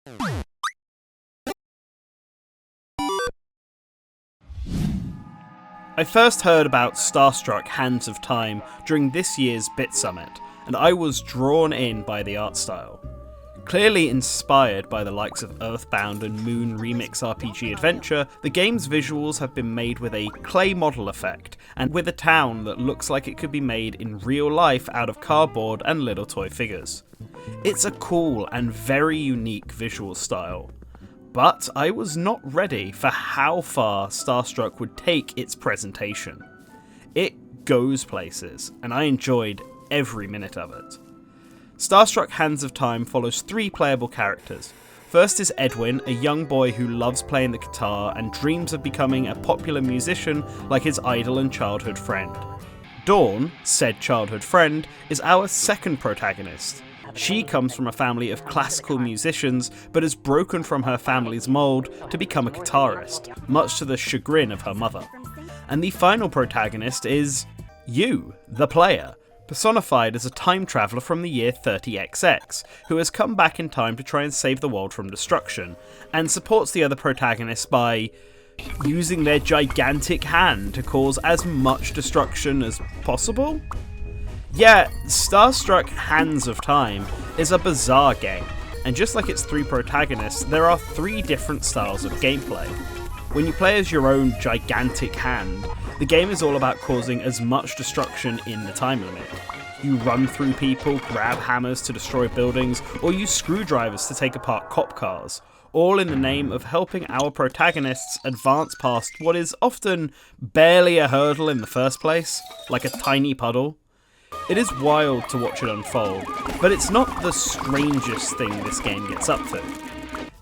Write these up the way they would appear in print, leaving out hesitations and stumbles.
I first heard about Starstruck Hands of Time during this year's Bit Summit, and I was drawn in by the art style. Clearly inspired by the likes of Earthbound and Moon Remix RPG Adventure, the game's visuals have been made with a clay model effect, and with a town that looks like it could be made in real life out of cardboard and little toy figures. It's a cool and very unique visual style. But I was not ready for how far Starstruck would take its presentation. It goes places, and I enjoyed every minute of it. Starstruck Hands of Time follows 3 playable characters. First is Edwin, a young boy who loves playing the guitar and dreams of becoming a popular musician like his idol and childhood friend. Dawn, said childhood friend, is our second protagonist. She comes from a family of classical musicians, but has broken from her family's mould to become a guitarist, much to the chagrin of her mother. And the final protagonist is you, the player, personified as a time traveller from the year 30XX, who has come back in time to try and save the world from destruction, and supports the other protagonists by using their gigantic hand to cause as much destruction as possible? Yeah, Starstruck Hands of Time is a bizarre game, and just like its 3 protagonists, there are 3 different styles of gameplay. When you play as your own gigantic hand, the game is all about causing as much destruction in the time limit. You run through people, grab hammers to destroy buildings, or use screwdrivers to take apart cop cars, all in the name of helping our protagonists advance past what is often barely a hurdle in the first place, like a tiny puddle. It is wild to watch it unfold, but it's not the strangest thing this game gets up to.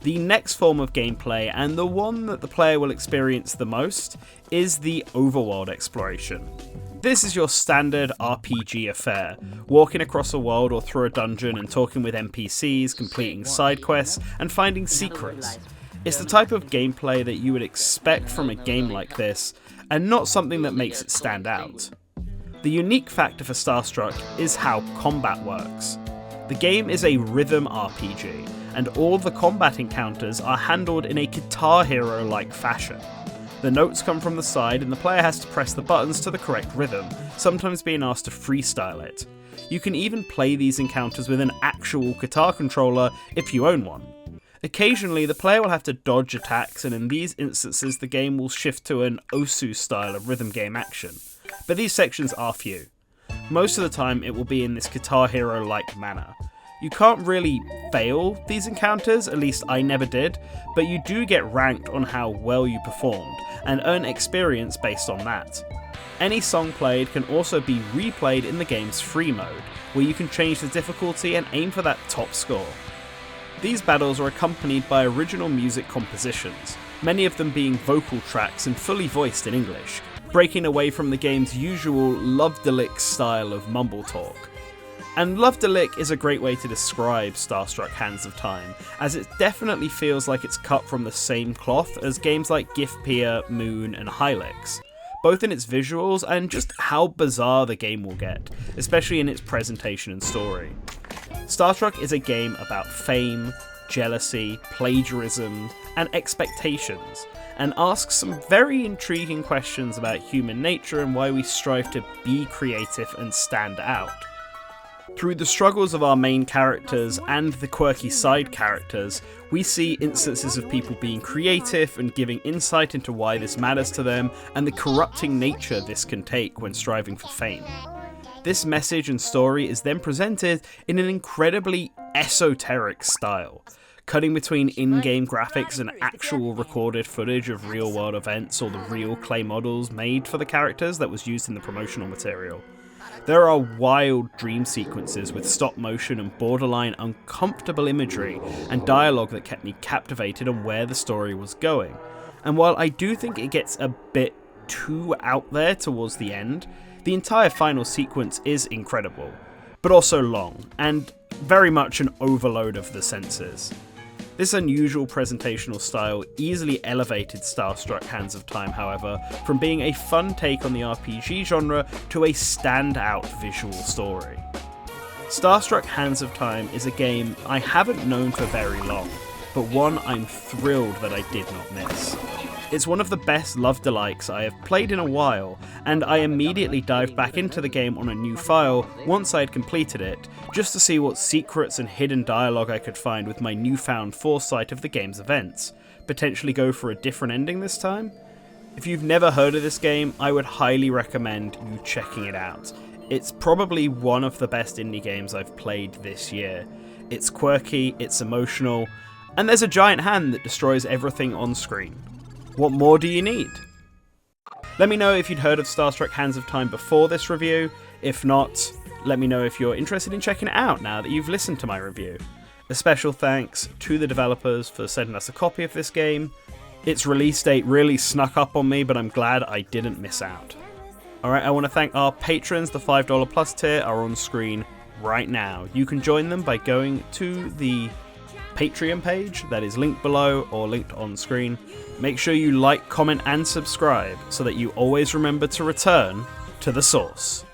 The next form of gameplay, and the one that the player will experience the most, is the Overworld exploration. This is your standard RPG affair, walking across a world or through a dungeon and talking with NPCs, completing side quests, and finding secrets. It's the type of gameplay that you would expect from a game like this, and not something that makes it stand out. The unique factor for Starstruck is how combat works. The game is a rhythm RPG, and all the combat encounters are handled in a Guitar Hero-like fashion. The notes come from the side and the player has to press the buttons to the correct rhythm, sometimes being asked to freestyle it. You can even play these encounters with an actual guitar controller if you own one. Occasionally, the player will have to dodge attacks, and in these instances the game will shift to an Osu style of rhythm game action. But these sections are few. Most of the time it will be in this Guitar Hero-like manner. You can't really fail these encounters, at least I never did, but you do get ranked on how well you performed, and earn experience based on that. Any song played can also be replayed in the game's free mode, where you can change the difficulty and aim for that top score. These battles are accompanied by original music compositions, many of them being vocal tracks and fully voiced in English, breaking away from the game's usual lov-de-lic style of mumble talk. And lov-de-lic is a great way to describe Starstruck Hands of Time, as it definitely feels like it's cut from the same cloth as games like Gifpia, Moon, and Hylix, both in its visuals and just how bizarre the game will get, especially in its presentation and story. Starstruck is a game about fame, jealousy, plagiarism, and expectations, and asks some very intriguing questions about human nature and why we strive to be creative and stand out. Through the struggles of our main characters and the quirky side characters, we see instances of people being creative and giving insight into why this matters to them and the corrupting nature this can take when striving for fame. This message and story is then presented in an incredibly esoteric style, cutting between in-game graphics and actual recorded footage of real-world events or the real clay models made for the characters that was used in the promotional material. There are wild dream sequences with stop motion and borderline uncomfortable imagery and dialogue that kept me captivated on where the story was going. And while I do think it gets a bit too out there towards the end, the entire final sequence is incredible, but also long, and very much an overload of the senses. This unusual presentational style easily elevated Starstruck Hands of Time, however, from being a fun take on the RPG genre to a standout visual story. Starstruck Hands of Time is a game I haven't known for very long, but one I'm thrilled that I did not miss. It's one of the best lov-de-likes I have played in a while, and I immediately dived back into the game on a new file once I'd completed it, just to see what secrets and hidden dialogue I could find with my newfound foresight of the game's events. Potentially go for a different ending this time? If you've never heard of this game, I would highly recommend you checking it out. It's probably one of the best indie games I've played this year. It's quirky, it's emotional, and there's a giant hand that destroys everything on screen. What more do you need? Let me know if you'd heard of Starstruck Hands of Time before this review. If not, let me know if you're interested in checking it out now that you've listened to my review. A special thanks to the developers for sending us a copy of this game. Its release date really snuck up on me, but I'm glad I didn't miss out. Alright, I want to thank our patrons. The $5 plus tier are on screen right now. You can join them by going to the Patreon page that is linked below or linked on screen. Make sure you like, comment and subscribe so that you always remember to return to the source.